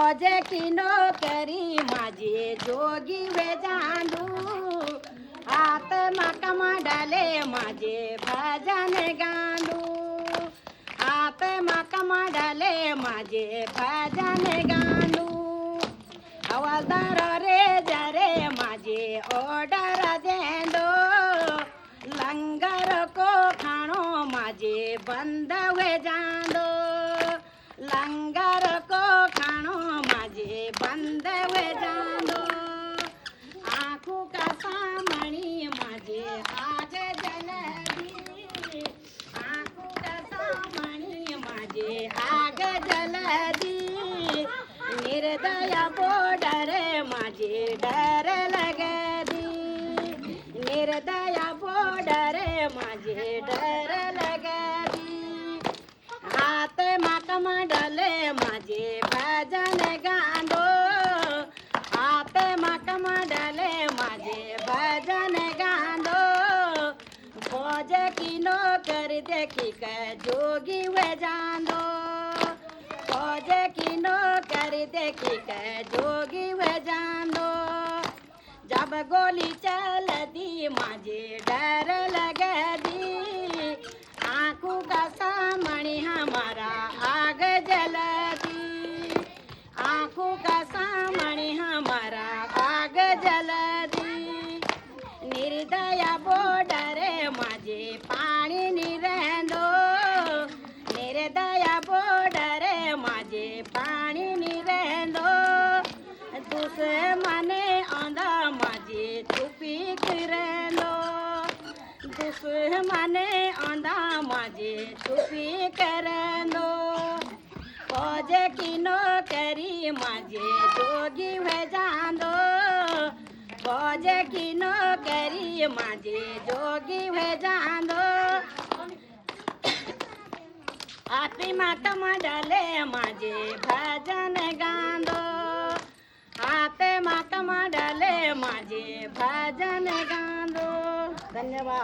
फौजे की नोकरी माझे जोगी वे जांदू हाथ मकमा डाले माझे भजन गांदू हाथ मकमा डाले माझे भजन गांदू हवालदार रे जरे माझे ऑर्डर देंदो लंगर को खाणो माझे बंद हुए जांदो लंगर को खाणो माझे बंद हुए जांदो आँखों का सामणी माझे आग जलदी आँखों का सामणी माझे आग जलदी निर्दय बॉर्डर माझे डर लगदी निर्दय बॉर्डर माझे डर लगदी हाथ मकमा डाले माझे भजन गांदो हाथ मकमा डाले माझे भजन गांदो फौज की नौकरी देखी के जोगी वे जांदो फौज की नौकरी देखी के जोगी वे जांदो जब गोली चलती माझे डर लगदी आँखों का सामने हमारा आग जलदी आँखों का सामने हमारा आग जलदी निर्दय बॉर्डर माझे पानी निरेंदो निर्दय बॉर्डर माझे पानी निरेंदो दुश्मने आंदा माझे चुपी करेंदो दुश्मने आंदा माझे चुपी करेंदो फौज की नौकरी माझे जोगी वे जांदो फौज की नौकरी माझे जोगी वे जांदो आपी मातमा डाले माझे भजन गांदो हाथ मातमा डाले माझे भजन गांदो। धन्यवाद।